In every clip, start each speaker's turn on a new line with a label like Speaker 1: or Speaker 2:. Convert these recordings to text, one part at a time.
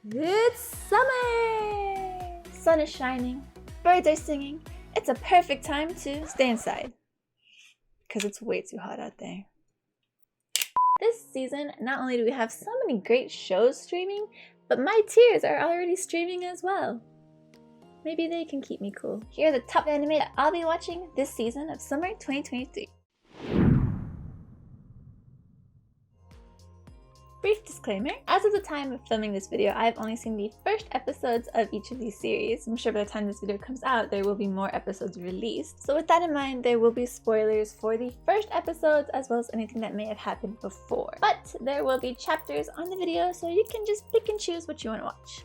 Speaker 1: It's summer! Sun is shining, birds are singing. It's a perfect time to stay inside. Because it's way too hot out there. This season, not only do we have so many great shows streaming, but my tiers are already streaming as well. Maybe they can keep me cool. Here are the top anime that I'll be watching this season of summer 2023. Brief disclaimer, as of the time of filming this video, I have only seen the first episodes of each of these series. I'm sure by the time this video comes out, there will be more episodes released. So with that in mind, there will be spoilers for the first episodes as well as anything that may have happened before. But there will be chapters on the video, so you can just pick and choose what you want to watch.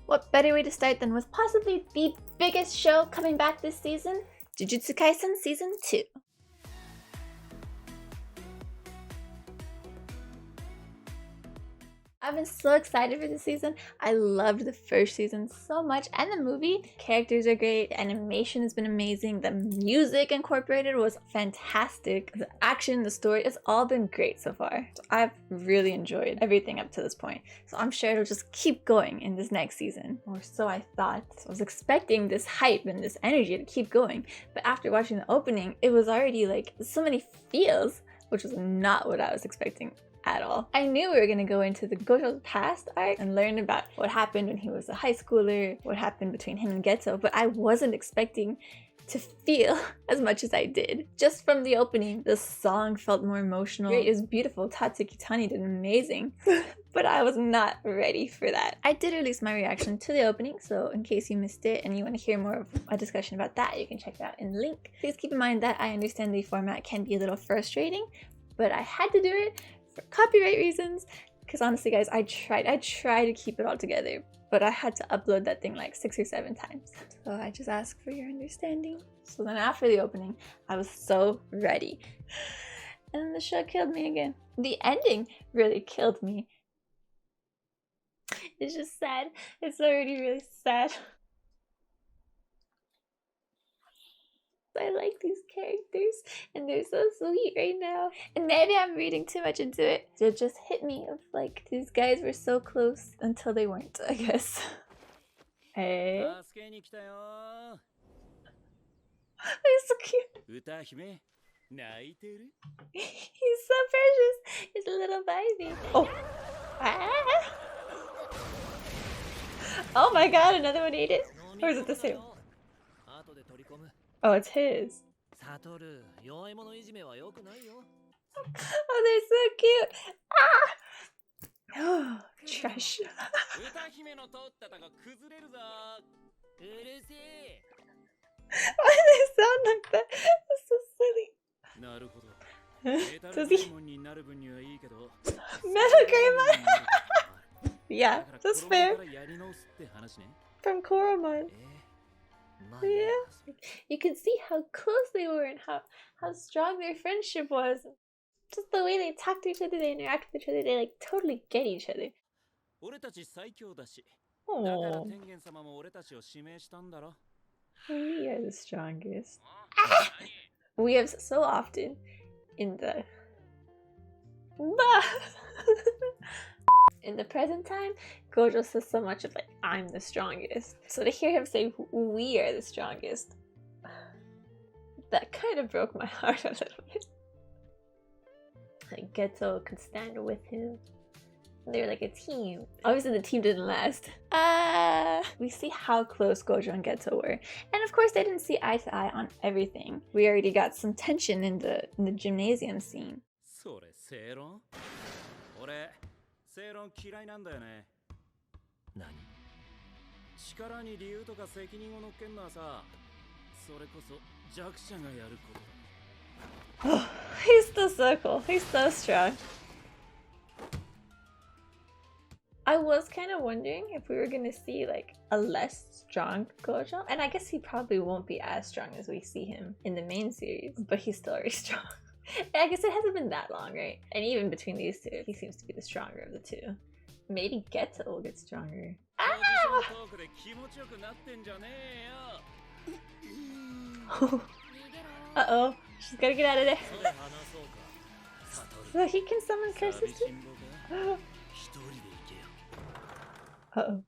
Speaker 1: What better way to start than with possibly the biggest show coming back this season, Jujutsu Kaisen Season 2. I've been so excited for this season. I loved the first season so much, and the movie. Characters are great, animation has been amazing, the music incorporated was fantastic, the action, the story, it's all been great so far. So I've really enjoyed everything up to this point. So I'm sure it'll just keep going in this next season, or so I thought. So I was expecting this hype and this energy to keep going, but after watching the opening, it was already like so many feels, which was not what I was expecting at all. I knew we were going to go into the Gojo's past arc and learn about what happened when he was a high schooler, what happened between him and Geto, but I wasn't expecting to feel as much as I did. Just from the opening, the song felt more emotional. It was beautiful. Tatsuki Kitani did amazing, but I was not ready for that. I did release my reaction to the opening, so in case you missed it and you want to hear more of a discussion about that, you can check it out in the link. Please keep in mind that I understand the format can be a little frustrating, but I had to do it for copyright reasons, because honestly guys, I tried to keep it all together, but I had to upload that thing like 6 or 7 times. So I just ask for your understanding. So then after the opening, I was so ready. And then the show killed me again. The ending really killed me. It's just sad. It's already really sad. I like these characters and they're so sweet right now. And maybe I'm reading too much into it. It just hit me of like, these guys were so close until they weren't, I guess. Hey. He's so cute. He's so precious. He's a little baby. Oh. Ah. Oh my god, another one ate it? Or is it the same? Oh, it's his. Oh, they're so cute. Ah! Oh, trash. Why do they sound like that? That's so silly. Does he? Metal Greymon? Yeah, that's fair. From Koromon. Yeah, you can see how close they were and how strong their friendship was. Just the way they talk to each other, they interact with each other, they like totally get each other. Oh, we are the strongest. Ah! We have so often in the in the present time, Gojo says so much of like, I'm the strongest. So to hear him say, we are the strongest, that kind of broke my heart a little bit. Like, Geto could stand with him. They were like a team. Obviously the team didn't last. We see how close Gojo and Geto were. And of course they didn't see eye to eye on everything. We already got some tension in the gymnasium scene. Oh, he's still so cool. He's so strong. I was kind of wondering if we were gonna see like a less strong Gojo, and I guess he probably won't be as strong as we see him in the main series, but he's still very strong. I guess it hasn't been that long, right? And even between these two, he seems to be the stronger of the two. Maybe Geto will get stronger. Ah! Uh-oh, she's gotta get out of there. So he can summon curses too? Uh-oh.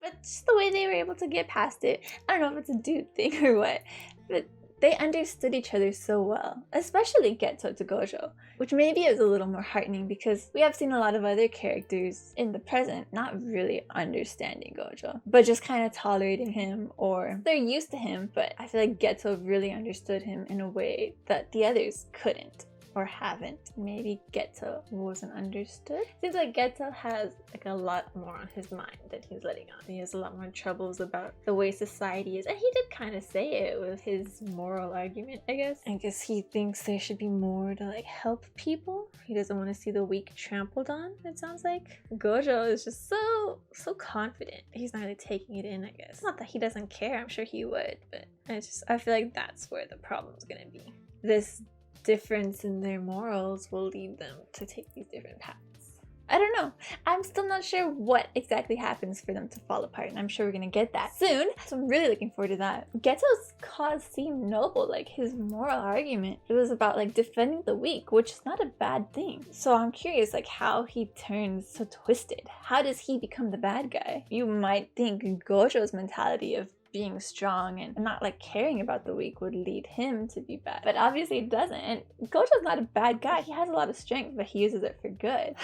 Speaker 1: But just the way they were able to get past it, I don't know if it's a dude thing or what, but they understood each other so well, especially Geto to Gojo, which maybe is a little more heartening because we have seen a lot of other characters in the present not really understanding Gojo, but just kind of tolerating him, or they're used to him, but I feel like Geto really understood him in a way that the others couldn't. Or haven't. Maybe Geto wasn't understood. Seems like Geto has like a lot more on his mind than he's letting on. He has a lot more troubles about the way society is, and he did kind of say it with his moral argument, I guess. I guess he thinks there should be more to like help people. He doesn't want to see the weak trampled on, it sounds like. Gojo is just so confident. He's not really taking it in, I guess. It's not that he doesn't care, I'm sure he would, but I feel like that's where the problem's gonna be. This difference in their morals will lead them to take these different paths. I don't know. I'm still not sure what exactly happens for them to fall apart, and I'm sure we're gonna get that soon. So I'm really looking forward to that. Geto's cause seemed noble, like his moral argument. It was about like defending the weak, which is not a bad thing. So I'm curious like how he turns so twisted. How does he become the bad guy? You might think Gojo's mentality of being strong and not like caring about the weak would lead him to be bad, but obviously it doesn't. And Gojo's not a bad guy. He has a lot of strength, but he uses it for good.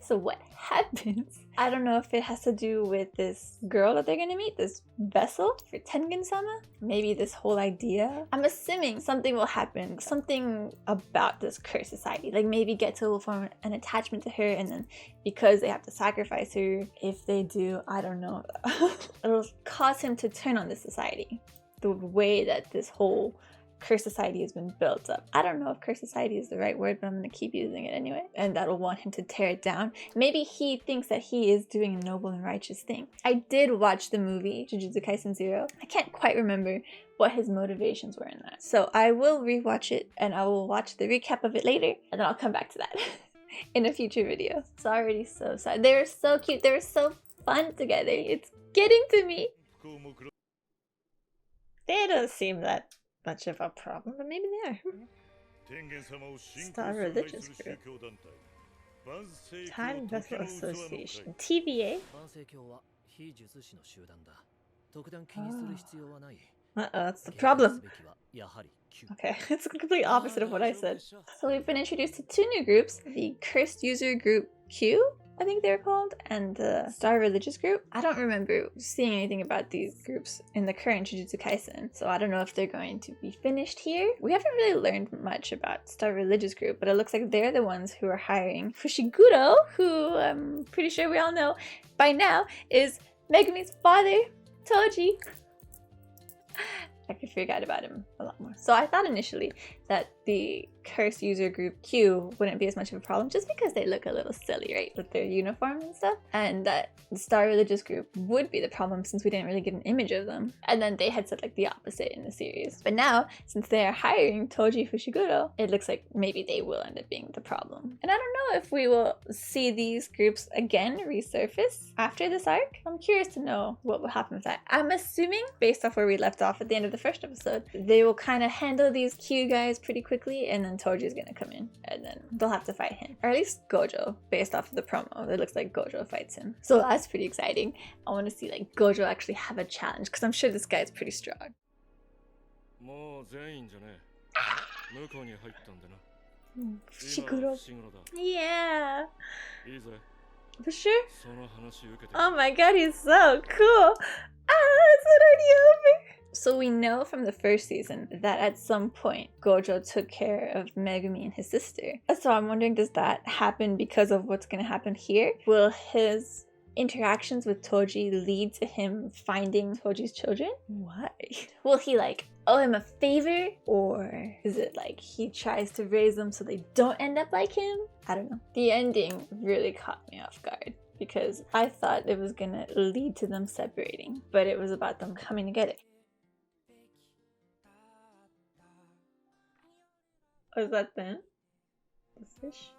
Speaker 1: So what happens? I don't know if it has to do with this girl that they're gonna meet, this vessel for Tengen-sama. Maybe this whole idea. I'm assuming something will happen, something about this cursed society. Like maybe Geto will form an attachment to her, and then because they have to sacrifice her, if they do, I don't know, it'll cause him to turn on this society. The way that this whole cursed society has been built up. I don't know if cursed society is the right word, but I'm gonna keep using it anyway. And that'll want him to tear it down. Maybe he thinks that he is doing a noble and righteous thing. I did watch the movie Jujutsu Kaisen 0. I can't quite remember what his motivations were in that. So I will rewatch it and I will watch the recap of it later, and then I'll come back to that in a future video. It's already so sad. They were so cute. They were so fun together. It's getting to me. They don't seem that much of a problem, but maybe they are. Star Religious Group. Time Vessel Association. TVA? Uh-oh, that's the problem. Okay, it's the complete opposite of what I said. So we've been introduced to two new groups. The Cursed User Group Q, I think they're called, and the Star Religious Group. I don't remember seeing anything about these groups in the current Jujutsu Kaisen, so I don't know if they're going to be finished here. We haven't really learned much about Star Religious Group, but it looks like they're the ones who are hiring Fushiguro, who I'm pretty sure we all know by now is Megumi's father, Toji. I forgot about him a lot more. So I thought initially that the Cursed User Group Q wouldn't be as much of a problem just because they look a little silly, right? With their uniforms and stuff. And that the Star Religious Group would be the problem since we didn't really get an image of them. And then they had said like the opposite in the series. But now, since they are hiring Toji Fushiguro, it looks like maybe they will end up being the problem. And I don't know if we will see these groups again resurface after this arc. I'm curious to know what will happen with that. I'm assuming, based off where we left off at the end of the first episode, they will kind of handle these Q guys pretty quickly, and then Toji's gonna come in, and then they'll have to fight him. Or at least Gojo, based off of the promo. It looks like Gojo fights him. So that's pretty exciting. I want to see like Gojo actually have a challenge, because I'm sure this guy is pretty strong. Fushiguro. Yeah. For sure. Oh my god, he's so cool. It's already over. So we know from the first season that at some point Gojo took care of Megumi and his sister. So I'm wondering, does that happen because of what's going to happen here? Will his interactions with Toji lead to him finding Toji's children? Why? Will he like owe him a favor? Or is it like he tries to raise them so they don't end up like him? I don't know. The ending really caught me off guard, because I thought it was gonna lead to them separating, but it was about them coming together. Was that then? The fish?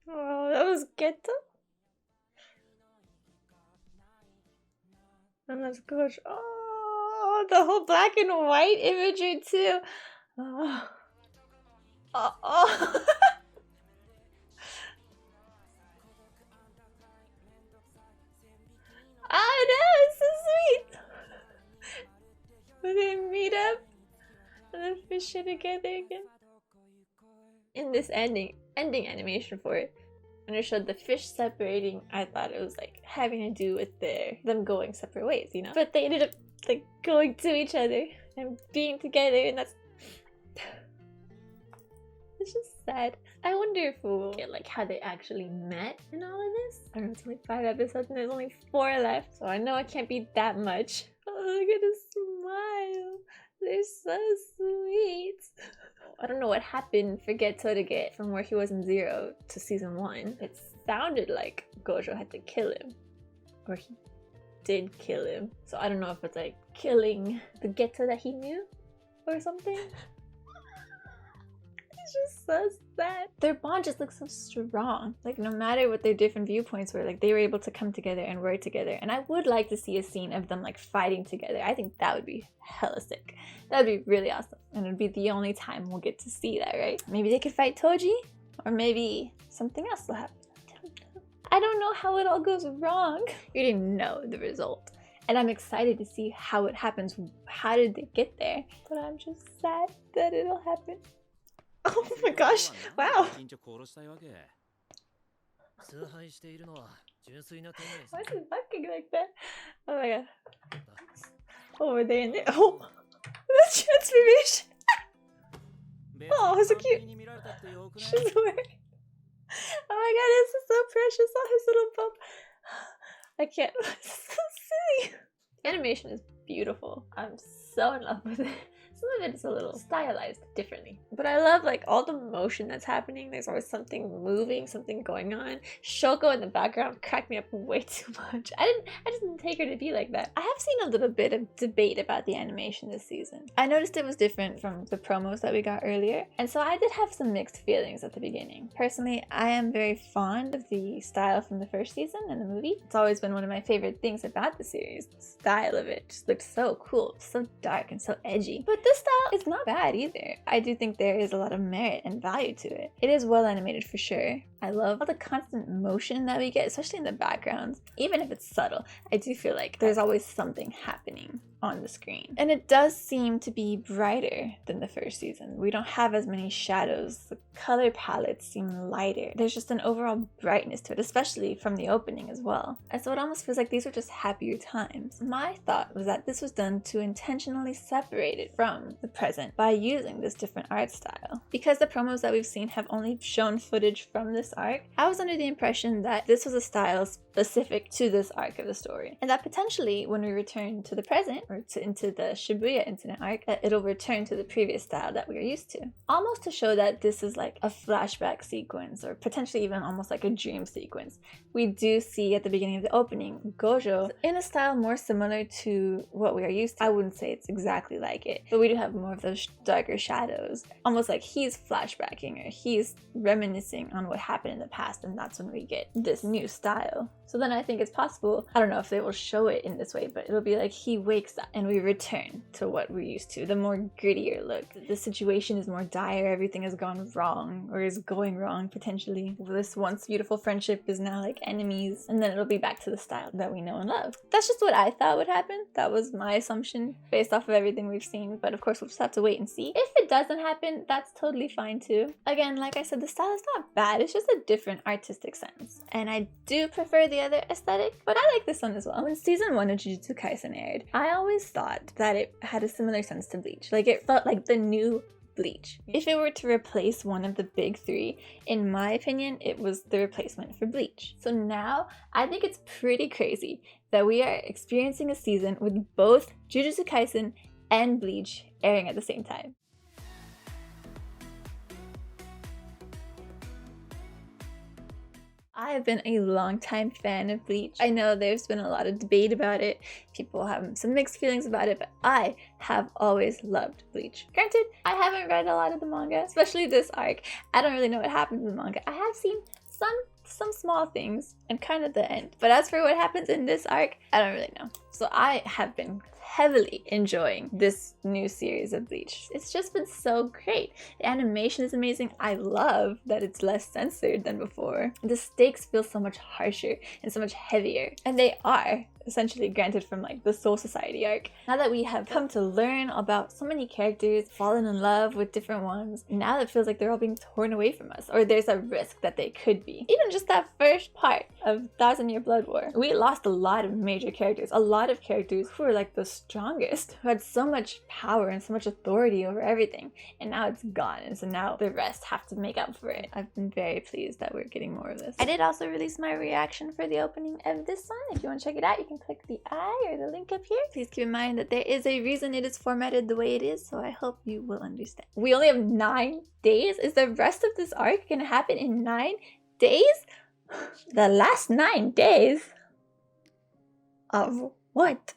Speaker 1: Oh, that was Geto? And that's Gosh. Oh, the whole black and white imagery too. Oh. Oh. Oh. Oh no, it's so sweet. When they meet up and then fish it together again. In this ending animation for it, when it showed the fish separating, I thought it was like having to do with them going separate ways, you know? But they ended up like going to each other and being together, and that's it's just sad. I wonder if we'll get like how they actually met in all of this. I don't know, it's only 5 episodes and there's only 4 left, so I know it can't be that much. Oh, look at his smile. They're so sweet. I don't know what happened for Geto to get from where he was in 0 to season 1. It sounded like Gojo had to kill him. Or he did kill him. So I don't know if it's like killing the Geto that he knew or something. It's just so sad. Their bond just looks so strong. Like no matter what their different viewpoints were, like they were able to come together and work together. And I would like to see a scene of them like fighting together. I think that would be hella sick. That would be really awesome. And it would be the only time we'll get to see that, right? Maybe they could fight Toji, or maybe something else will happen. I don't know how it all goes wrong. You didn't know the result. And I'm excited to see how it happens. How did they get there? But I'm just sad that it'll happen. Oh my gosh, wow. Why is he fucking like that? Oh my god. Oh, were they in there? Oh, the transformation. Oh, so cute. She's wearing. Oh my god, this is so precious. Oh, his little bump. I can't. It's so silly. Animation is beautiful. I'm so in love with it. Some of it is a little stylized differently. But I love like all the motion that's happening. There's always something moving, something going on. Shoko in the background cracked me up way too much. I just didn't take her to be like that. I have seen a little bit of debate about the animation this season. I noticed it was different from the promos that we got earlier. And so I did have some mixed feelings at the beginning. Personally, I am very fond of the style from the first season and the movie. It's always been one of my favorite things about the series. The style of it just looked so cool, so dark and so edgy. But this style is not bad either. I do think there is a lot of merit and value to it. It is well animated for sure. I love all the constant motion that we get, especially in the backgrounds. Even if it's subtle, I do feel like there's always something happening on the screen. And it does seem to be brighter than the first season. We don't have as many shadows. The color palettes seem lighter. There's just an overall brightness to it, especially from the opening as well. And so it almost feels like these were just happier times. My thought was that this was done to intentionally separate it from the present by using this different art style. Because the promos that we've seen have only shown footage from this arc, I was under the impression that this was a style specific to this arc of the story. And that potentially when we return to the present, or into the Shibuya incident arc, that it'll return to the previous style that we are used to. Almost to show that this is like a flashback sequence, or potentially even almost like a dream sequence. We do see at the beginning of the opening, Gojo in a style more similar to what we are used to. I wouldn't say it's exactly like it, but we do have more of those darker shadows. Almost like he's flashbacking, or he's reminiscing on what happened in the past, and that's when we get this new style. So then I think it's possible, I don't know if they will show it in this way, but it'll be like he wakes up and we return to what we're used to, the more grittier look. The situation is more dire, everything has gone wrong, or is going wrong potentially. This once beautiful friendship is now like enemies, and then it'll be back to the style that we know and love. That's just what I thought would happen. That was my assumption based off of everything we've seen, but of course we'll just have to wait and see. If it doesn't happen, that's totally fine too. Again, like I said, the style is not bad, it's just a different artistic sense. And I do prefer the other aesthetic, but I like this one as well. When season 1 of Jujutsu Kaisen aired, I always thought that it had a similar sense to Bleach. Like it felt like the new Bleach. If it were to replace one of the big 3, in my opinion, it was the replacement for Bleach. So now I think it's pretty crazy that we are experiencing a season with both Jujutsu Kaisen and Bleach airing at the same time. I have been a longtime fan of Bleach. I know there's been a lot of debate about it. People have some mixed feelings about it, but I have always loved Bleach. Granted, I haven't read a lot of the manga, especially this arc. I don't really know what happened in the manga. I have seen some small things and kind of the end. But as for what happens in this arc, I don't really know. So I have been heavily enjoying this new series of Bleach. It's just been so great. The animation is amazing. I love that it's less censored than before. The stakes feel so much harsher and so much heavier. And they are essentially granted from like the Soul Society arc. Now that we have come to learn about so many characters, fallen in love with different ones, now it feels like they're all being torn away from us, or there's a risk that they could be. Even just that first part of Thousand Year Blood War, we lost a lot of major characters, a lot of characters who were like the strongest, who had so much power and so much authority over everything, and now it's gone, and so now the rest have to make up for it. I've been very pleased that we're getting more of this. I did also release my reaction for the opening of this one. If you want to check it out, you can click the I or the link up here. Please keep in mind that there is a reason it is formatted the way it is, so I hope you will understand. We only have 9 days? Is the rest of this arc gonna happen in 9 days? The last 9 days? Of what?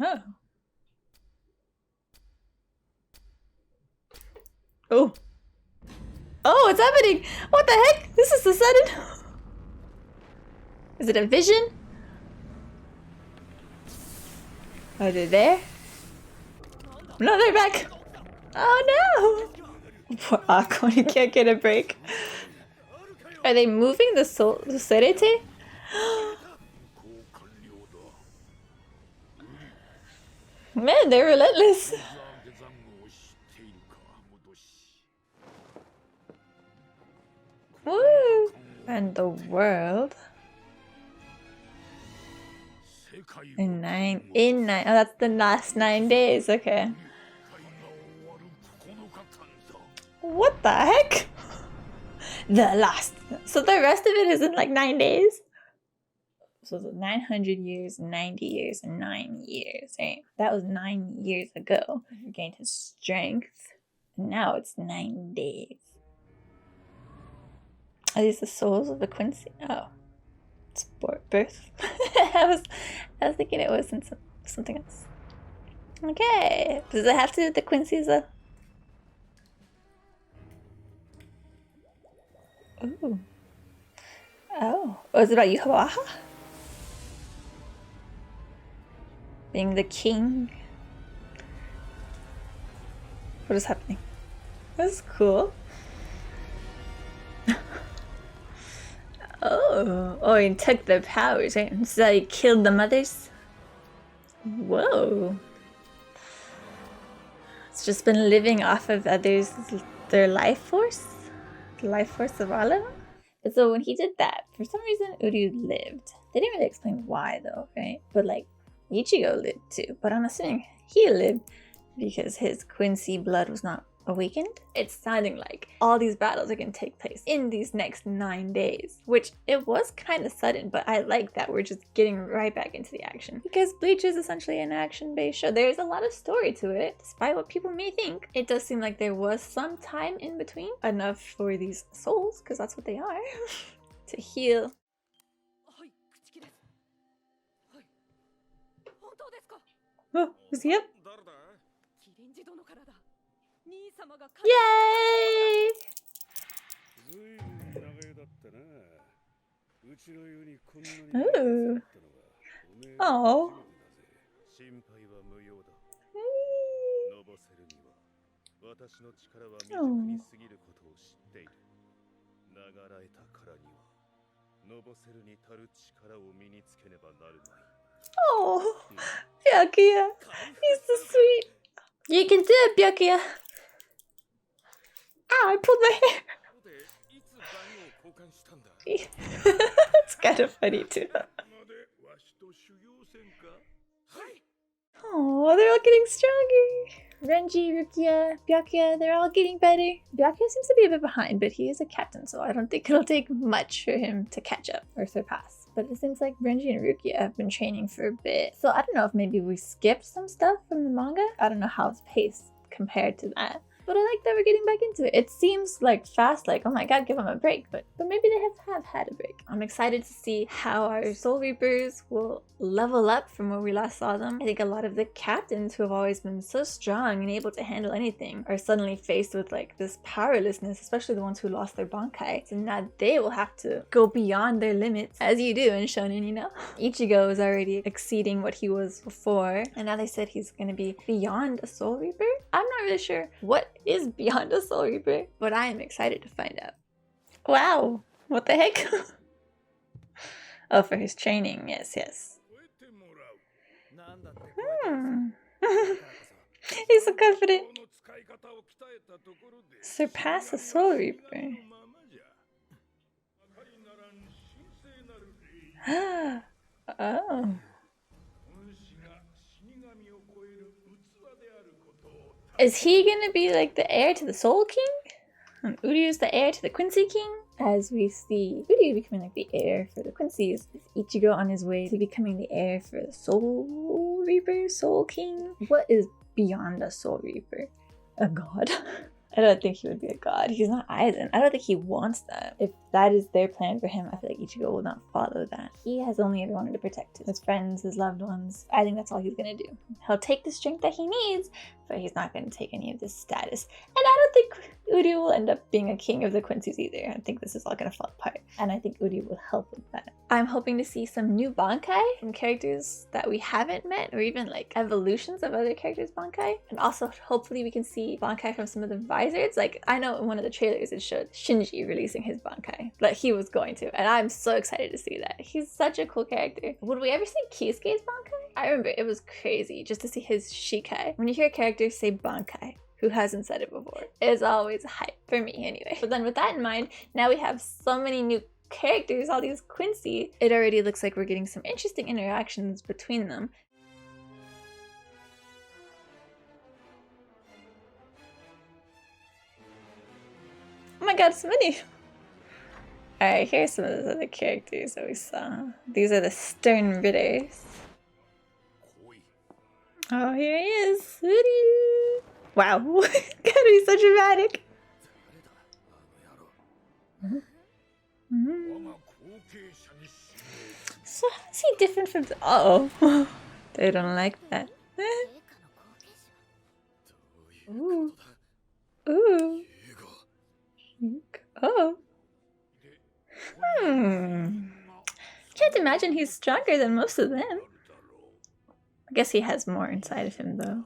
Speaker 1: Oh. Oh. Oh, it's happening! What the heck? This is so sudden! Is it a vision? Oh, they're there? No, they're back! Oh no! Poor Akon, he can't get a break. Are they moving the Serete? Man, they're relentless. Woo! And the world. In nine. Oh, that's the last 9 days. Okay. What the heck? The last. So the rest of it is in like 9 days? So it's 900 years, 90 years, and 9 years, right? That was 9 years ago. He gained his strength. And now it's 9 days. Are these the souls of the Quincy? Oh. It's birth. I was thinking it was in something else. Okay. Does it have to do with the Quincy's though? Ooh. Oh. Was it about Yuhawaha? Being the king? What is happening? That's cool. Oh, he took their powers, right? So he killed the mothers? Whoa. It's just been living off of others, their life force? The life force of all of them? But so when he did that, for some reason Uryu lived. They didn't really explain why though, right? But like, Ichigo lived too. But I'm assuming he lived because his Quincy blood was not awakened. It's sounding like all these battles are going to take place in these next 9 days, which it was kind of sudden, but I like that we're just getting right back into the action because Bleach is essentially an action-based show. There's a lot of story to it, despite what people may think. It does seem like there was some time in between, enough for these souls, because that's what they are, to heal. Oh, is he up? Yay! Ooh. Oh. Oh, Byakuya. He's so sweet. You can do it, Byakuya. Ow, I pulled my hair. It's kind of funny too. Oh, they're all getting stronger. Renji, Rukia, Byakuya, they're all getting better. Byakuya seems to be a bit behind, but he is a captain, so I don't think it'll take much for him to catch up or surpass. But it seems like Renji and Rukia have been training for a bit. So I don't know if maybe we skipped some stuff from the manga. I don't know how it's paced compared to that. But I like that we're getting back into it. It seems like fast, like, oh my god, give them a break. But maybe they have had a break. I'm excited to see how our Soul Reapers will level up from where we last saw them. I think a lot of the captains who have always been so strong and able to handle anything are suddenly faced with like this powerlessness, especially the ones who lost their Bankai. So now they will have to go beyond their limits, as you do in Shonen, you know? Ichigo is already exceeding what he was before, and now they said he's gonna be beyond a Soul Reaper? I'm not really sure what is beyond a Soul Reaper, but I am excited to find out. Wow, what the heck? Oh, for his training, yes. He's so confident. Surpass a Soul Reaper. Oh. Is he gonna be like the heir to the Soul King? And Uryu is the heir to the Quincy King? As we see Uryu becoming like the heir for the Quincy's, is Ichigo on his way to becoming the heir for the Soul Reaper, Soul King? What is beyond a Soul Reaper? A god? I don't think he would be a god. He's not Aizen. I don't think he wants that. If that is their plan for him, I feel like Ichigo will not follow that. He has only ever wanted to protect his friends, his loved ones. I think that's all he's gonna do. He'll take the strength that he needs, but he's not gonna take any of this status. And I don't think Uryu will end up being a king of the Quincy's either. I think this is all gonna fall apart. And I think Uryu will help with that. I'm hoping to see some new Bankai from characters that we haven't met, or even like evolutions of other characters' Bankai. And also hopefully we can see Bankai from some of the Vizards. Like I know in one of the trailers it showed Shinji releasing his Bankai, but he was going to, and I'm so excited to see that. He's such a cool character. Would we ever see Kisuke's Bankai? I remember it was crazy just to see his Shikai. When you hear characters say Bankai, who hasn't said it before, it's always hype for me anyway. But then with that in mind, now we have so many new characters, all these Quincy. It already looks like we're getting some interesting interactions between them. Oh my god, so many! Alright, here's some of those other characters that we saw. These are the Stern Ridders. Oh, here he is! Wow, gotta be so dramatic! So how is he different from the— uh-oh. They don't like that. Ooh. Ooh. Oh. Can't imagine he's stronger than most of them. I guess he has more inside of him though.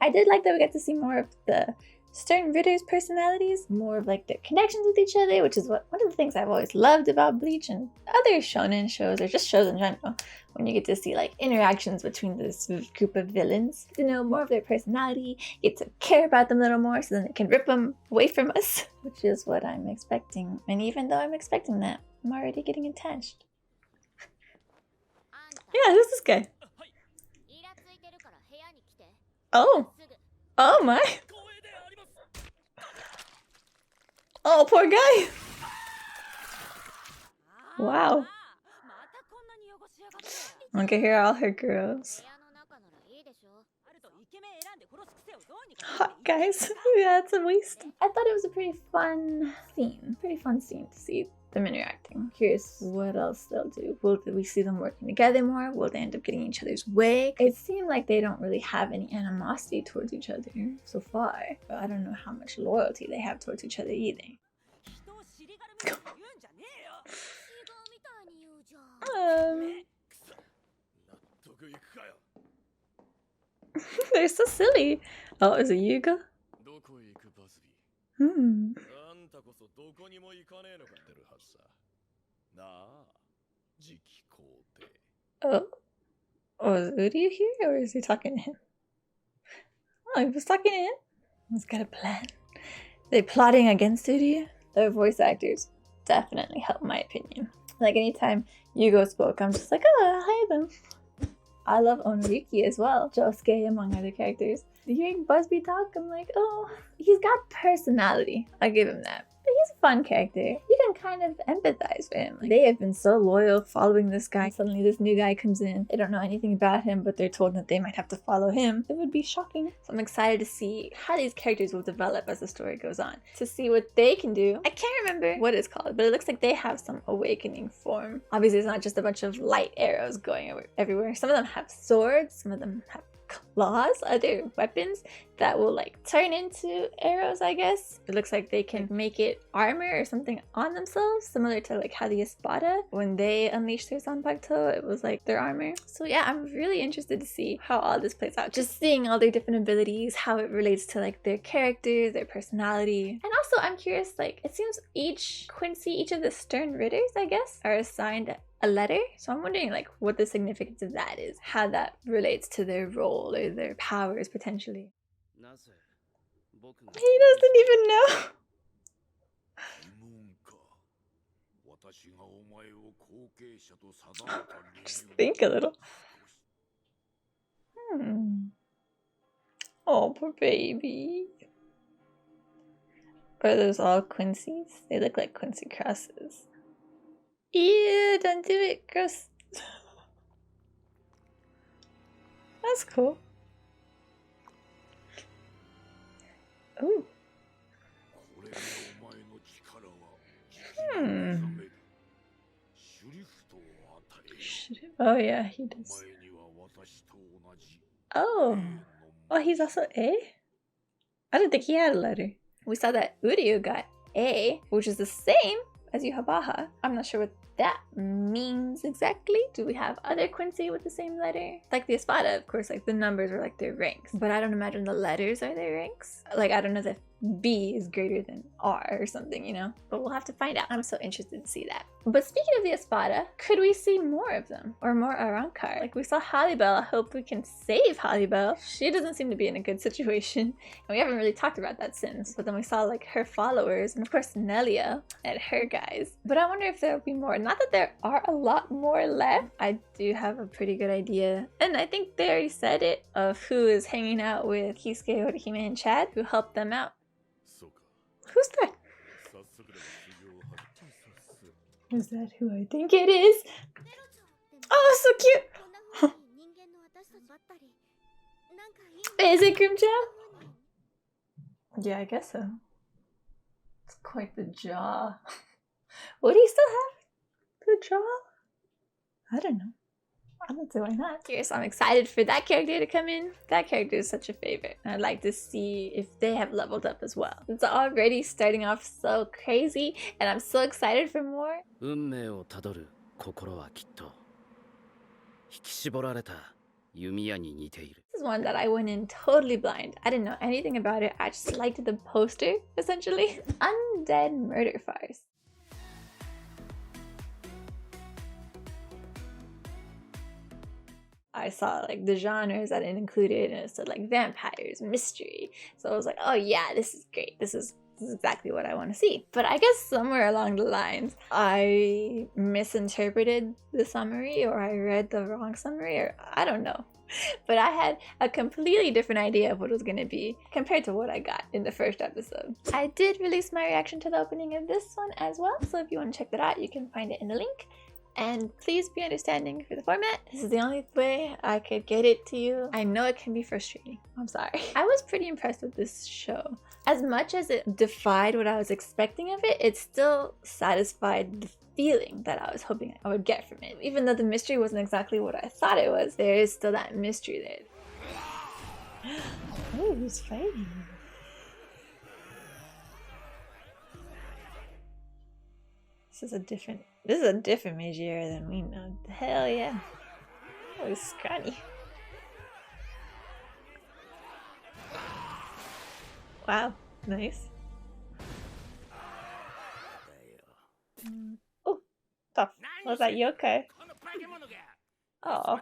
Speaker 1: I did like that we got to see more of the Stern Ritter's personalities, more of like their connections with each other, which is one of the things I've always loved about Bleach and other shonen shows, or just shows in general, when you get to see like interactions between this group of villains, to know more of their personality, get to care about them a little more so then they can rip them away from us, which is what I'm expecting. And even though I'm expecting that, I'm already getting attached. Yeah, who's this guy? Oh. Oh my. Oh, poor guy. Wow. Look at here, all her girls. Hot guys. Yeah, it's a waste. I thought it was a pretty fun scene. Pretty fun scene to see them interacting. Curious what else they'll do. Will we see them working together more? Will they end up getting each other's way? It seemed like they don't really have any animosity towards each other so far. But I don't know how much loyalty they have towards each other either. They're so silly. Oh, is it Yuga? Oh. Oh, is Uryu here, or is he talking to him? Oh, he was talking to him? He's got a plan. They're plotting against Uryu? Their voice actors definitely help, my opinion. Like, anytime Yugo spoke, I'm just like, oh, hi them. I love Onryuki as well. Josuke, among other characters. Hearing Busby talk, I'm like, oh, he's got personality. I give him that. But he he's a fun character. You can kind of empathize with him. Like, they have been so loyal following this guy. Suddenly this new guy comes in. They don't know anything about him, but they're told that they might have to follow him. It would be shocking. So I'm excited to see how these characters will develop as the story goes on. To see what they can do. I can't remember what it's called, but it looks like they have some awakening form. Obviously, it's not just a bunch of light arrows going everywhere. Some of them have swords. Some of them have claws, other weapons that will like turn into arrows, I guess. It looks like they can make it armor or something on themselves, similar to like how the Espada, when they unleashed their Zanpakuto, it was like their armor. So yeah, I'm really interested to see how all this plays out. Just seeing all their different abilities, how it relates to like their characters, their personality. And also I'm curious, like it seems each of the Stern Ritters, I guess, are assigned a letter. So I'm wondering like what the significance of that is, how that relates to their role or their powers potentially. He doesn't even know. Just think a little. Oh, poor baby. Are those all Quincy's? They look like Quincy crosses. Ew, don't do it, gross. That's cool. Ooh. Oh yeah, he does. Oh. Oh, he's also A? I didn't think he had a letter. We saw that Uryu got A, which is the same as Yuhabaha. I'm not sure what that means exactly. Do we have other Quincy with the same letter? Like the Espada, of course, like the numbers are like their ranks, but I don't imagine the letters are their ranks. Like I don't know if B is greater than R or something, you know? But we'll have to find out. I'm so interested to see that. But speaking of the Espada, could we see more of them? Or more Arrancar? Like we saw Halibel. I hope we can save Halibel. She doesn't seem to be in a good situation. And we haven't really talked about that since. But then we saw like her followers and of course Nelia and her guys. But I wonder if there'll be more. Not that there are a lot more left. I do have a pretty good idea. And I think they already said it of who is hanging out with Kisuke, Orihime, and Chad, who helped them out. Who's that? Is that who I think it is? Oh, so cute! Is it Grimjaw? Yeah, I guess so. It's quite the jaw. Would he still have the jaw? I don't know. I don't see why not. Yes, I'm excited for that character to come in. That character is such a favorite. I'd like to see if they have leveled up as well. It's already starting off so crazy, and I'm so excited for more. This is one that I went in totally blind. I didn't know anything about it. I just liked the poster, essentially. Undead Murder Farce. I saw like the genres that it included, and it said like vampires, mystery. So I was like, oh yeah, this is great. This is exactly what I want to see. But I guess somewhere along the lines, I misinterpreted the summary, or I read the wrong summary, or I don't know. But I had a completely different idea of what it was going to be compared to what I got in the first episode. I did release my reaction to the opening of this one as well. So if you want to check that out, you can find it in the link. And please be understanding for the format. This is the only way I could get it to you. I know it can be frustrating. I'm sorry. I was pretty impressed with this show. As much as it defied what I was expecting of it, it still satisfied the feeling that I was hoping I would get from it. Even though the mystery wasn't exactly what I thought it was, there is still that mystery there. Oh, who's fighting? This is a different Meijiro than we know. Hell yeah. Oh, he's scrawny. Wow, nice. Oh, tough. Was that yokai? Oh,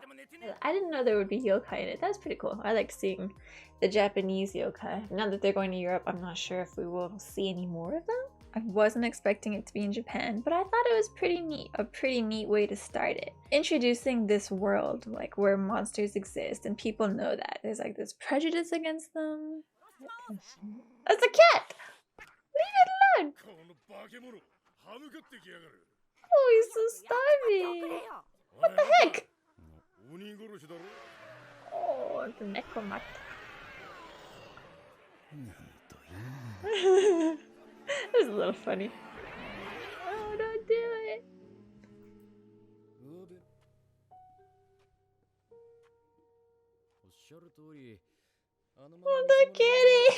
Speaker 1: I didn't know there would be yokai in it. That's pretty cool. I like seeing the Japanese yokai. Now that they're going to Europe, I'm not sure if we will see any more of them. I wasn't expecting it to be in Japan, but I thought it was pretty neat. A pretty neat way to start it. Introducing this world, like where monsters exist and people know that. There's like this prejudice against them. That's a cat! Leave it down! Oh, he's so starving! What the heck? Oh, the necromata. That was a little funny. Oh, don't do it! Oh, the kitty!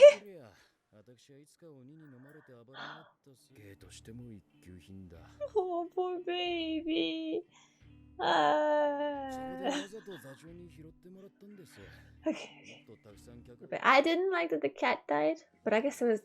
Speaker 1: Oh, poor baby. Okay. But I didn't like that the cat died, but I guess it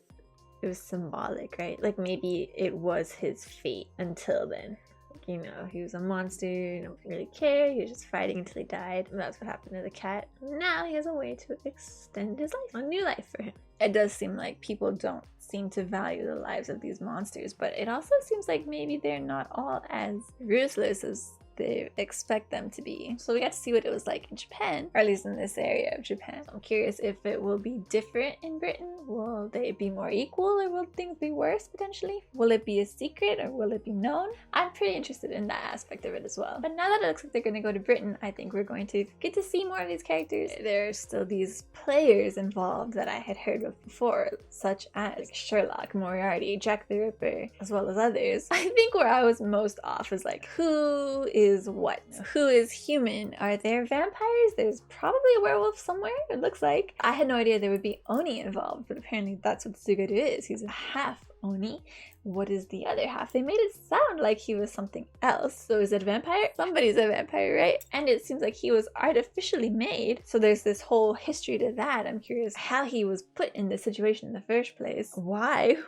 Speaker 1: was symbolic, right? Like maybe it was his fate until then. Like, you know, he was a monster, nobody really cared, he was just fighting until he died. And that's what happened to the cat. Now he has a way to extend his life, a new life for him. It does seem like people don't seem to value the lives of these monsters, but it also seems like maybe they're not all as ruthless as they expect them to be. So we got to see what it was like in Japan, or at least in this area of Japan. So I'm curious if it will be different in Britain. Will they be more equal, or will things be worse potentially? Will it be a secret, or will it be known? I'm pretty interested in that aspect of it as well. But now that it looks like they're going to go to Britain, I think we're going to get to see more of these characters. There are still these players involved that I had heard of before, such as Sherlock, Moriarty, Jack the Ripper, as well as others. I think where I was most off is like, who is what? Who is human? Are there vampires? There's probably a werewolf somewhere, it looks like. I had no idea there would be Oni involved, but apparently that's what Tsugaru is. He's a half Oni. What is the other half? They made it sound like he was something else. So is it a vampire? Somebody's a vampire, right? And it seems like he was artificially made. So there's this whole history to that. I'm curious how he was put in this situation in the first place. Why?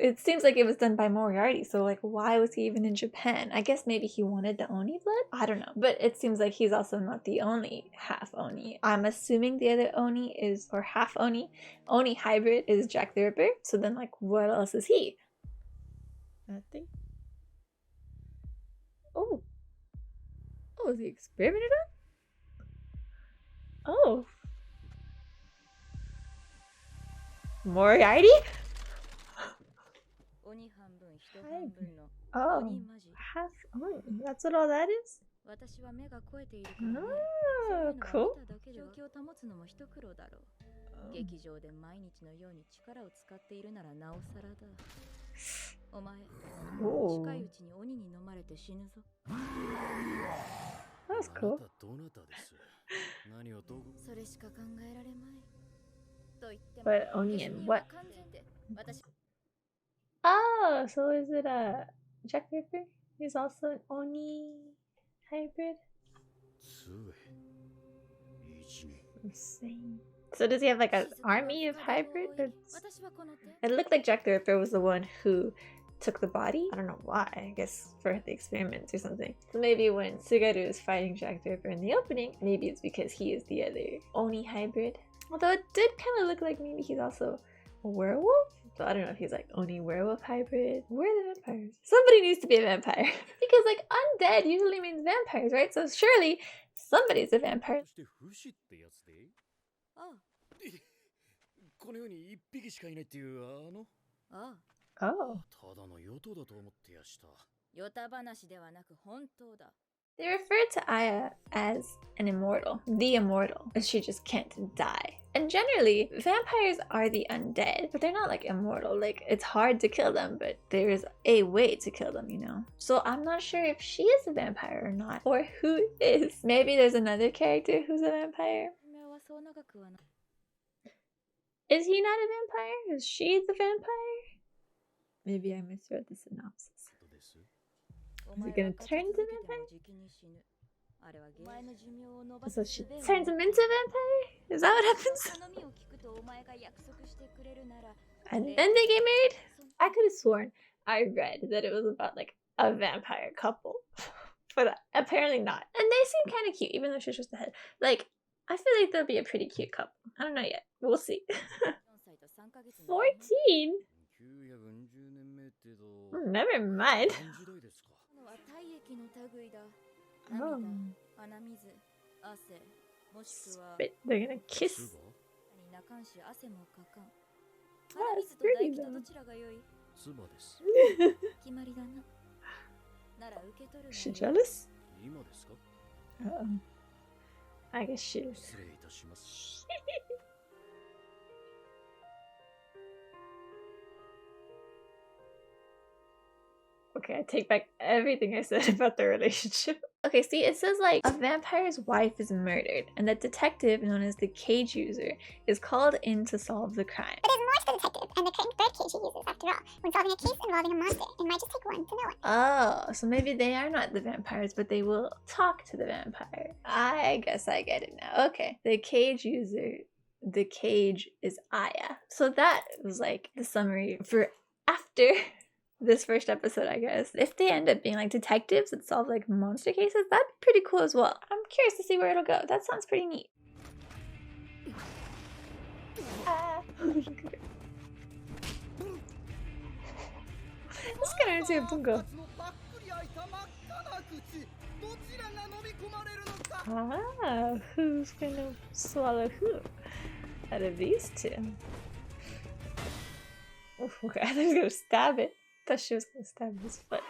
Speaker 1: It seems like it was done by Moriarty. So like, why was he even in Japan? I guess maybe he wanted the Oni blood? I don't know. But it seems like he's also not the only half Oni. I'm assuming the other Oni is, or half Oni hybrid is Jack the Ripper. So then like, what else is he? Nothing. Oh. Oh, is he experimented on? Oh. Moriarty? Oh. Half Oni. That's what all that is? Oh, cool. Oh. That's cool. But Oni and what? Oh, so is it a Jack the Ripper? He's also an Oni hybrid? Insane. So does he have like an army of hybrids? It looked like Jack the Ripper was the one who took the body. I don't know why. I guess for the experiments or something. So maybe when Tsugaru is fighting Jack the Ripper in the opening, maybe it's because he is the other Oni hybrid. Although it did kind of look like maybe he's also a werewolf. So I don't know if he's like Oni werewolf hybrid. Where are the vampires? Somebody needs to be a vampire. Because like undead usually means vampires, right? So surely somebody's a vampire. Oh. They refer to Aya as an immortal, the immortal, but she just can't die. And generally, vampires are the undead, but they're not like immortal. Like, it's hard to kill them, but there is a way to kill them, you know? So I'm not sure if she is a vampire or not, or who is. Maybe there's another character who's a vampire. Is he not a vampire? Is she the vampire? Maybe I misread the synopsis. Is he gonna turn into a vampire? So she turns him into a vampire? Is that what happens? And then they get married? I could have sworn I read that it was about like a vampire couple. But apparently not. And they seem kind of cute, even though she's just a head. Like, I feel like they'll be a pretty cute couple. I don't know yet. We'll see. 14? Never mind. Oh. Spit. They're gonna kiss. Oh, that's pretty though. She jealous? Uh-oh. I guess she is. Okay, I take back everything I said about the relationship. Okay, see, it says like a vampire's wife is murdered, and the detective, known as the cage user, is called in to solve the crime.
Speaker 2: But there's more to the detective and the current bird cage he uses after all. When solving a case involving a monster, it might just take one to know it.
Speaker 1: Oh, so maybe they are not the vampires, but they will talk to the vampire. I guess I get it now. Okay, the cage user, the cage is Aya. So that was like the summary for after this first episode, I guess. If they end up being like detectives that solve like monster cases, that'd be pretty cool as well. I'm curious to see where it'll go. That sounds pretty neat. Let's get into a bungo. Ah, who's gonna swallow who out of these two? Oh, okay, I thought he was gonna stab it. I thought she was gonna stab his foot.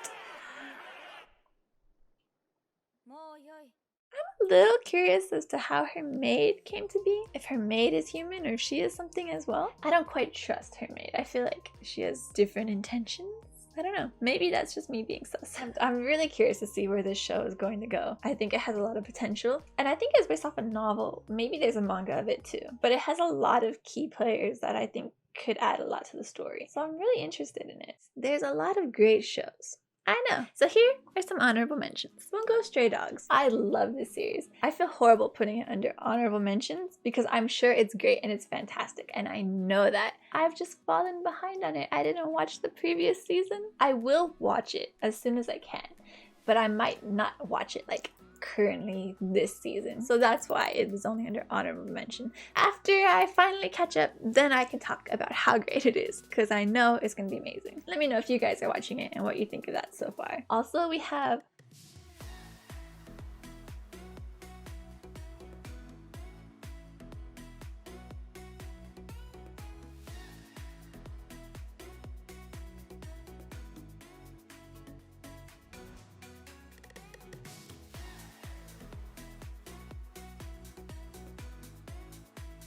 Speaker 1: I'm a little curious as to how her maid came to be. If her maid is human or if she is something as well. I don't quite trust her maid. I feel like she has different intentions. I don't know. Maybe that's just me being sus. I'm really curious to see where this show is going to go. I think it has a lot of potential. And I think it's based off a novel. Maybe there's a manga of it too. But it has a lot of key players that I think could add a lot to the story. So I'm really interested in it. There's a lot of great shows. I know. So here are some honorable mentions. Bungo Stray Dogs. I love this series. I feel horrible putting it under honorable mentions because I'm sure it's great and it's fantastic, and I know that. I've just fallen behind on it. I didn't watch the previous season. I will watch it as soon as I can, but I might not watch it like currently this season. So that's why it was only under honorable mention. After I finally catch up, then I can talk about how great it is, because I know it's gonna be amazing. Let me know if you guys are watching it and what you think of that so far. Also, we have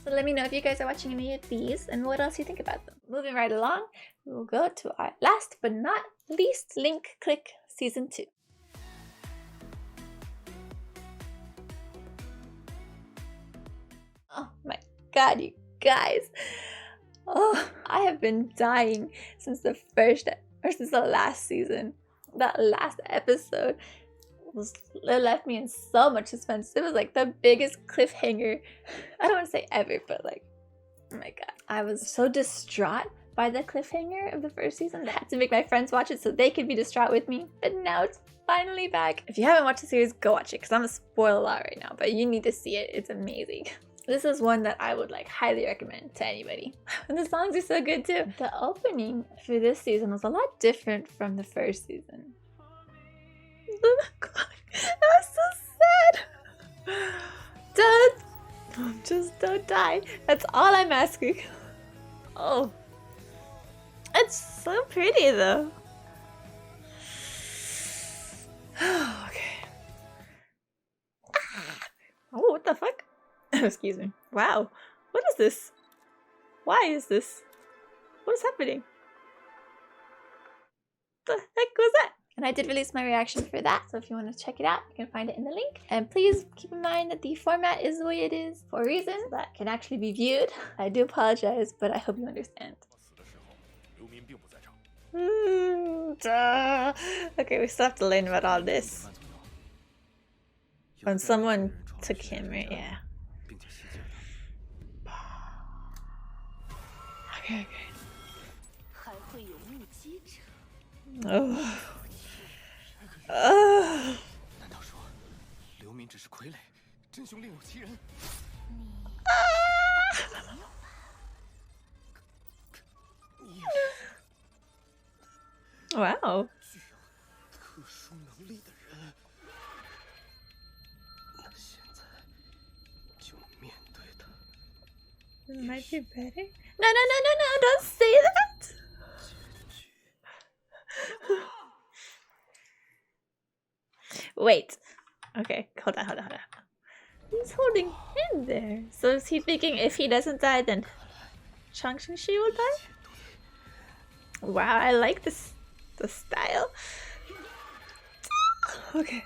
Speaker 1: so let me know if you guys are watching any of these and what else you think about them. Moving right along, we will go to our last but not least Link Click Season 2. Oh my god, you guys. Oh, I have been dying since the last season. That last episode it left me in so much suspense. It was like the biggest cliffhanger, I don't want to say ever, but like, oh my god. I was so distraught by the cliffhanger of the first season. I had to make my friends watch it so they could be distraught with me. But now it's finally back. If you haven't watched the series, go watch it, because I'm gonna spoil a lot right now, but you need to see it. It's amazing. This is one that I would like highly recommend to anybody. And the songs are so good too. The opening for this season was a lot different from the first season. Oh god, that's so sad. Just don't die. That's all I'm asking. Oh, it's so pretty though. Okay. Oh, what the fuck? Excuse me. Wow. What is this? Why is this? What is happening? The heck was that? And I did release my reaction for that, so if you want to check it out, you can find it in the link. And please keep in mind that the format is the way it is for a reason that can actually be viewed. I do apologize, but I hope you understand. Okay, we still have to learn about all this. When someone took him, right? Yeah. Okay. Oh. Wow. It might be better. No, don't say that. Wait. Okay, hold on. He's holding him there. So is he thinking if he doesn't die, then Chang Shi will die? Wow, I like this the style. Okay.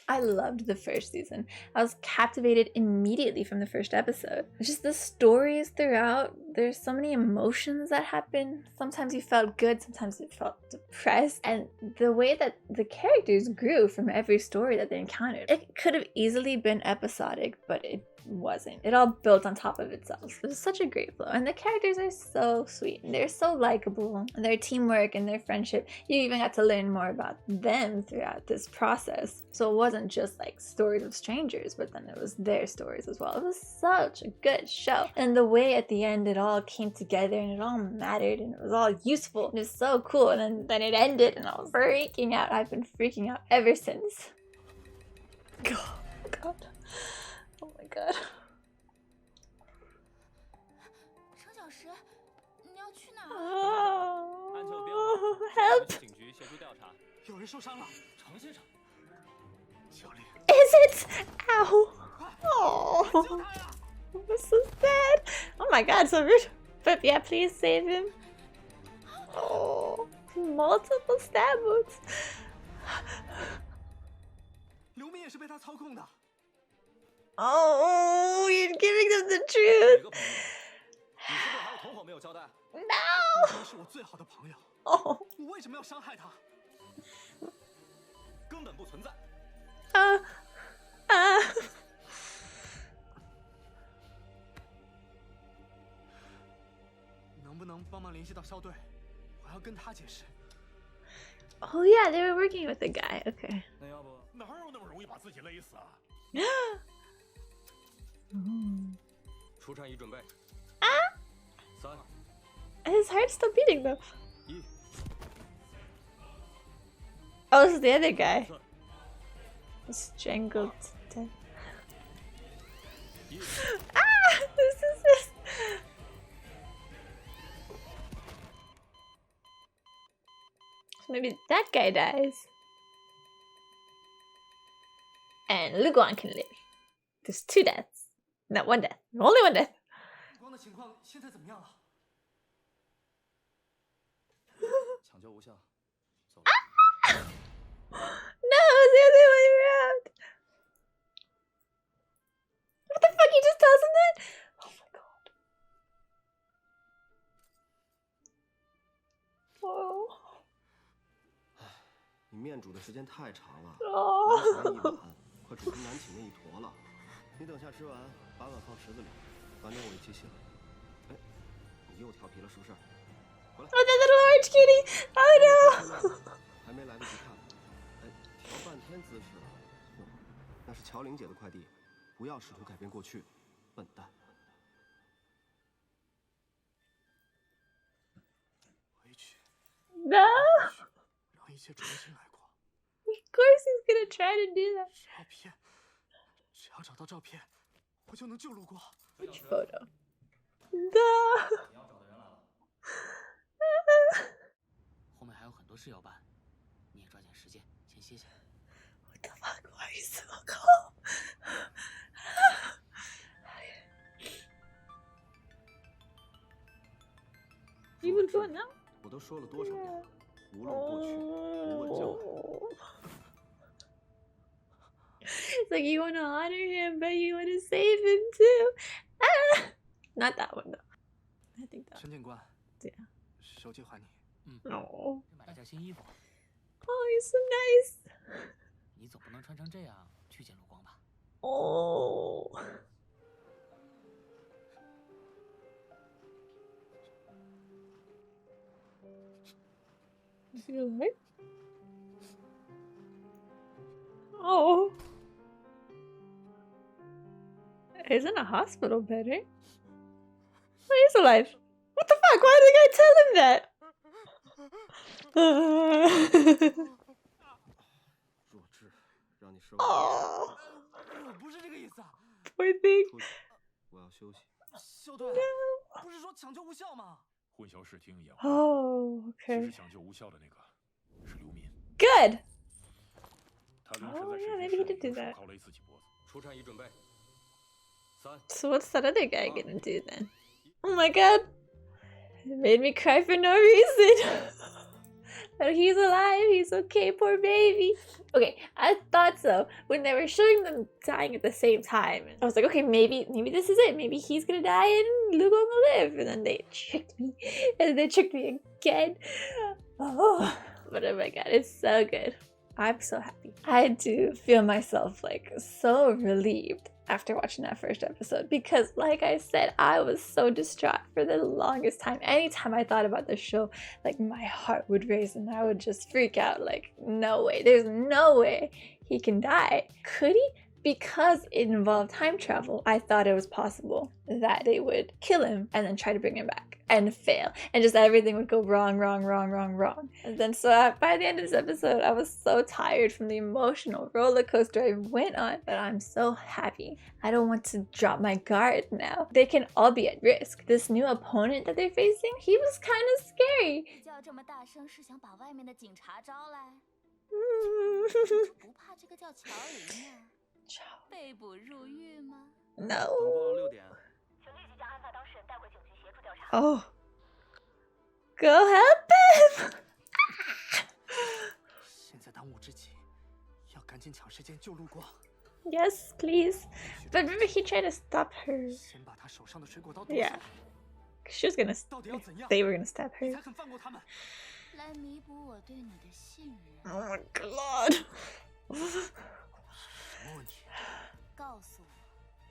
Speaker 1: I loved the first season. I was captivated immediately from the first episode. Just the stories throughout, there's so many emotions that happen. Sometimes you felt good, sometimes you felt depressed. And the way that the characters grew from every story that they encountered, it could have easily been episodic, but it wasn't. It all built on top of itself. It was such a great flow. And the characters are so sweet. And they're so likable. And their teamwork and their friendship, you even got to learn more about them throughout this process. So it wasn't just like stories of strangers, but then it was their stories as well. It was such a good show. And the way at the end it all came together and it all mattered and it was all useful. It was so cool. And then it ended and I was freaking out. I've been freaking out ever since. Oh god. Oh my god. Oh, help! Is it? Ow! Oh, this is so sad. Oh my god, so rude. But yeah, please save him. Oh, multiple stab wounds. Oh, you're giving them the truth. No. Oh. Oh yeah, they were working with the guy. Okay. His heart's still beating though. Oh, this is the other guy. Strangled to death. This is this. Maybe that guy dies. And Luguan can live. There's 2 deaths. Not 1 death. Only 1 death. No, it's the other way around. What the fuck? You just tells him that? Oh my god. Oh.
Speaker 3: 你面煮的时间太长了，
Speaker 1: 哦。
Speaker 3: 难一碗，快煮成南寝那一坨了。你等下吃完，把碗放池子里，晚点我一起醒。哎，你又调皮了是不是？回来。
Speaker 1: Oh, that little orange kitty! Oh no!
Speaker 3: 还没来得及看，哎，调半天姿势了。那是乔玲姐的快递，不要试图改变过去，笨蛋。回去。
Speaker 1: No! Of course he's gonna try to do that. Which photo? No!
Speaker 4: 后面还有很多事要办，你也抓紧时间，先歇歇。
Speaker 1: What the fuck? Why are you so calm? You will go now?
Speaker 3: 我都说了多少遍了，无论过去，不问将来。
Speaker 1: It's like you want to honor him, but you want to save him too. Ah! Not that one though. I think that.
Speaker 5: 陈警官，
Speaker 1: Yeah.
Speaker 5: 手机还你。
Speaker 1: Oh.
Speaker 4: 买了件新衣服，
Speaker 1: Oh, he's so nice.
Speaker 4: 你总不能穿成这样去见陆光吧？
Speaker 1: Oh. Is he alive? Oh. He's in a hospital bed, right? Oh, he's alive. What the fuck? Why did the guy tell him that?
Speaker 3: 弱智，让你失望。
Speaker 1: Oh,
Speaker 5: 我不是这个意思啊，
Speaker 1: poor thing.
Speaker 3: 出去，我要休息。
Speaker 5: 校队，不是说抢救无效吗？
Speaker 6: 混淆视听掩护。
Speaker 1: Oh,
Speaker 6: 其实
Speaker 1: okay.
Speaker 6: 抢救无效的那个是刘民，
Speaker 1: Good.
Speaker 6: 他
Speaker 1: Oh yeah, maybe he did do that.
Speaker 3: 掏了一次起脖子。出战役准备。3。
Speaker 1: So what's that other guy gonna do then? Oh my god! It made me cry for no reason. But he's alive, he's okay, poor baby. Okay, I thought so when they were showing them dying at the same time. I was like, okay, maybe this is it. Maybe he's gonna die and Lugo gonna live. And then they tricked me. And they tricked me again. Oh, but oh my god, it's so good. I'm so happy. I do feel myself like so relieved after watching that first episode because like I said, I was so distraught for the longest time. Anytime I thought about the show, like my heart would race and I would just freak out like, no way, there's no way he can die. Could he? Because it involved time travel, I thought it was possible that they would kill him and then try to bring him back and fail and just everything would go wrong. And then so by the end of this episode, I was so tired from the emotional roller coaster I went on, but I'm so happy. I don't want to drop my guard now. They can all be at risk. This new opponent that they're facing, he was kind of scary.
Speaker 6: 叫这么大声是想把外面的警察招来？不怕这个叫乔林啊？被捕入狱吗？
Speaker 1: No.
Speaker 3: 过6点。
Speaker 6: 请立即将案发当事人带回警局协助调查。
Speaker 1: Oh. Go help him!
Speaker 5: 现在当务之急，要赶紧抢时间救陆光。
Speaker 1: Yes, please. But remember, he tried to stop her.
Speaker 5: 先把他手上的水果刀剁
Speaker 1: Yeah.
Speaker 5: 下，
Speaker 1: She was gonna.
Speaker 5: 到底要怎样？
Speaker 1: They were gonna stab
Speaker 5: 你
Speaker 1: her.
Speaker 5: 才肯放过他们？
Speaker 6: 来弥补我对你的信任。
Speaker 1: Oh my god.
Speaker 5: 什么问题？
Speaker 6: 告诉我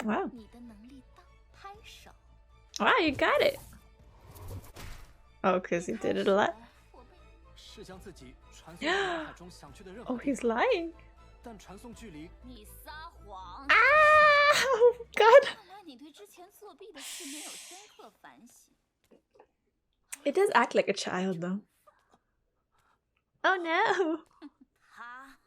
Speaker 1: Wow.
Speaker 6: 你的能力大，拍手。
Speaker 1: Wow, you got it. Oh, because he did it a lot.
Speaker 6: 我被
Speaker 5: 是将自己传送到脑海中想去的任何
Speaker 1: Oh,
Speaker 5: 地
Speaker 1: he's
Speaker 5: 方，
Speaker 1: lying.
Speaker 5: 但传送距离
Speaker 6: 你撒谎。
Speaker 1: Ah! Oh, god.
Speaker 6: 看来你对之前作弊的事没有深刻反省。
Speaker 1: It does act like a child, though. Oh no.
Speaker 6: 他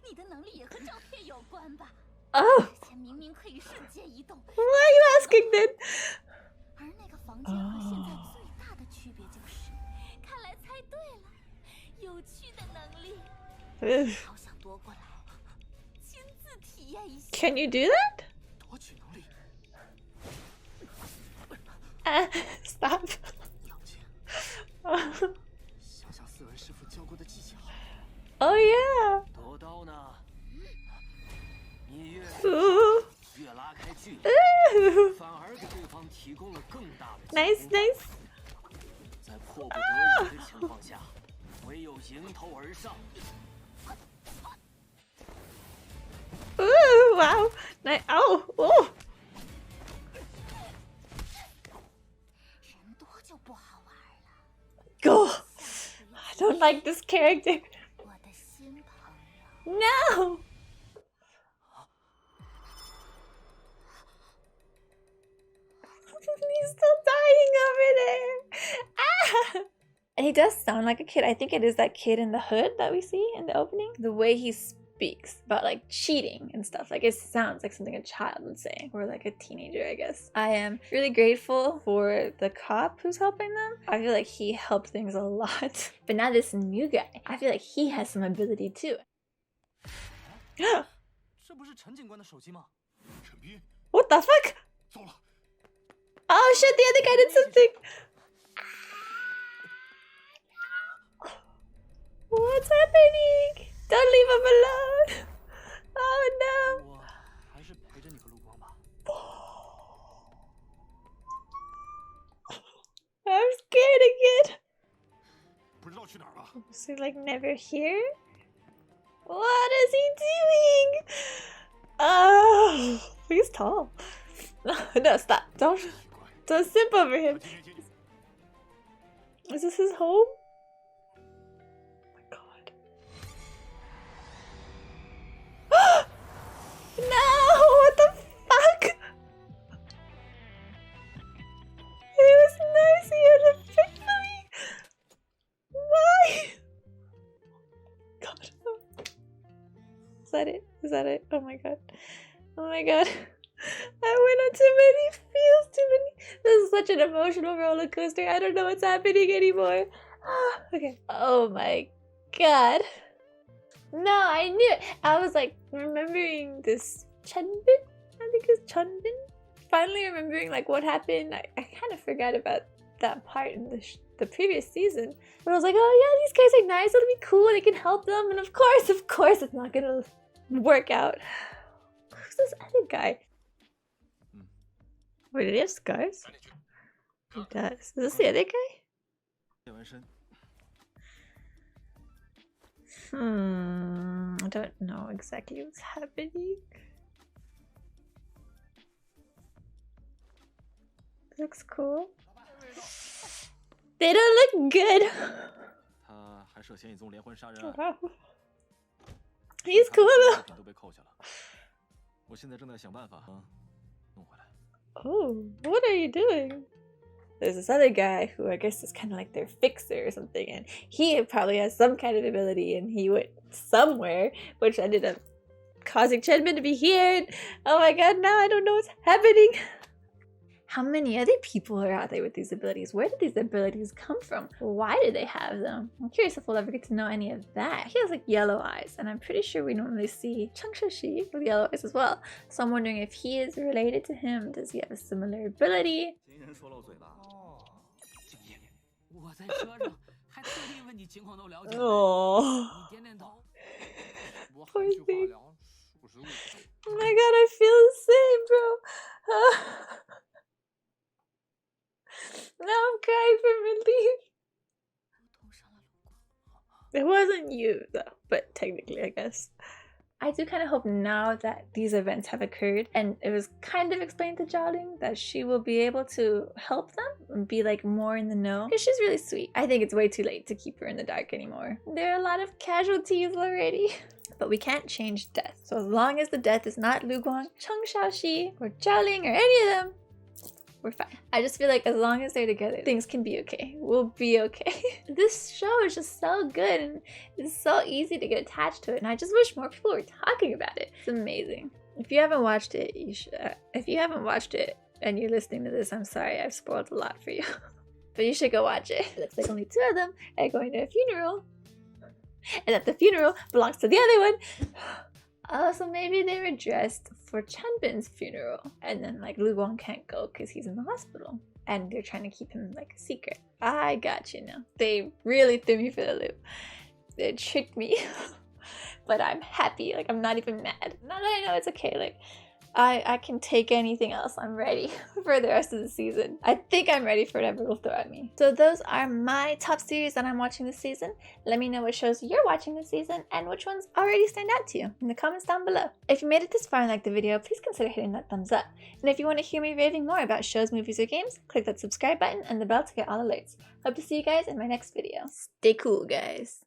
Speaker 6: 你的能力也和照片有关吧？
Speaker 1: Oh,
Speaker 6: 之前明明可以瞬间移动，
Speaker 1: why are you asking then?
Speaker 6: 而那个房间和现在最大的区别就是，看来猜对了，有趣的能力，
Speaker 1: Ugh.
Speaker 6: 好想夺过来，亲自体验一下。
Speaker 1: Can you do that?
Speaker 5: 夺取能力，
Speaker 1: Stop.
Speaker 5: 冷静，
Speaker 1: Oh
Speaker 5: 想想斯文师傅教过的技巧。
Speaker 1: yeah.
Speaker 4: 夺刀呢？你越
Speaker 1: Ooh.
Speaker 4: 越拉开距离，
Speaker 1: Ooh.
Speaker 4: 反而给对方提供了更大的
Speaker 1: Nice,
Speaker 4: 进攻
Speaker 1: nice.
Speaker 4: 在迫不得已的情况下，唯有迎头而上。
Speaker 1: Ooh, wow. Oh, oh.
Speaker 6: 人多就不好玩了。
Speaker 1: Go. I don't like this character.
Speaker 6: 我的新朋友，
Speaker 1: No. He's still dying over there. Ah! And he does sound like a kid. I think it is that kid in the hood that we see in the opening. The way he speaks about like cheating and stuff. Like it sounds like something a child would say. Or like a teenager, I guess. I am really grateful for the cop who's helping them. I feel like he helped things a lot. But now this new guy, I feel like he has some ability too.
Speaker 5: 这不是陈警官的手机吗？
Speaker 3: 陈斌，
Speaker 1: What the fuck?
Speaker 3: 糟了，
Speaker 1: Oh shit, the other guy did something. What's happening? Don't leave him alone. Oh no.
Speaker 5: 我还是陪着你和陆光吧。
Speaker 1: I'm scared again.
Speaker 3: 不知道去哪儿了。
Speaker 1: Is he like never here? What is he doing? Oh, he's tall. No, stop. Don't simp over him.
Speaker 3: 今天进去。
Speaker 1: Is this his home? Oh my god. No! What the fuck? It was nice he had a pick for me. Why? God. Is that it? Is that it? Oh my god. Oh my god. I went on too many feels such an emotional roller coaster. I don't know what's happening anymore. Okay. Oh my god. No, I knew it. I was like remembering this Chunbin. I think it's Chunbin. Finally remembering like what happened. I kind of forgot about that part in the previous season. But I was like, oh yeah, these guys are nice. It'll be cool. They can help them. And of course, it's not gonna work out. Who's this other guy? Wait, did he have scars? He does. Is this the other guy? I don't know exactly what's happening. Looks cool. They don't look good. Wow. He's cool though. Oh, what are you doing? There's this other guy who I guess is kind of like their fixer or something, and he probably has some kind of ability, and he went somewhere, which ended up causing Chenmin to be here. And, oh my god, now I don't know what's happening. How many other people are out there with these abilities? Where did these abilities come from? Why do they have them? I'm curious if we'll ever get to know any of that. He has like yellow eyes, and I'm pretty sure we normally see Changshashi with yellow eyes as well. So I'm wondering if he is related to him. Does he have a similar ability? Oh, poor thing. Oh my god, I feel the same, bro. Now I'm crying from relief. It wasn't you though, but technically I guess. I do kind of hope now that these events have occurred and it was kind of explained to Jialing that she will be able to help them and be like more in the know. Because she's really sweet. I think it's way too late to keep her in the dark anymore. There are a lot of casualties already. But we can't change death. So as long as the death is not Lu Guang, Cheng Xiaoxi, or Jialing, or any of them, we're fine. I just feel like as long as they're together, things can be okay. We'll be okay. This show is just so good and it's so easy to get attached to it. And I just wish more people were talking about it. It's amazing. If you haven't watched it, you should. If you haven't watched it and you're listening to this, I'm sorry. I've spoiled a lot for you. But you should go watch it. It looks like only 2 of them are going to a funeral. And that the funeral belongs to the other one. Oh, so maybe they were dressed for Chanbin's funeral. And then like Lu Guang can't go because he's in the hospital. And they're trying to keep him like a secret. I got you now. They really threw me for the loop. They tricked me. But I'm happy. Like I'm not even mad. Now that I know it's okay. Like I can take anything else. I'm ready for the rest of the season. I think I'm ready for whatever will throw at me. So those are my top series that I'm watching this season. Let me know what shows you're watching this season and which ones already stand out to you in the comments down below. If you made it this far and liked the video, please consider hitting that thumbs up. And if you want to hear me raving more about shows, movies, or games, click that subscribe button and the bell to get all alerts. Hope to see you guys in my next video. Stay cool, guys.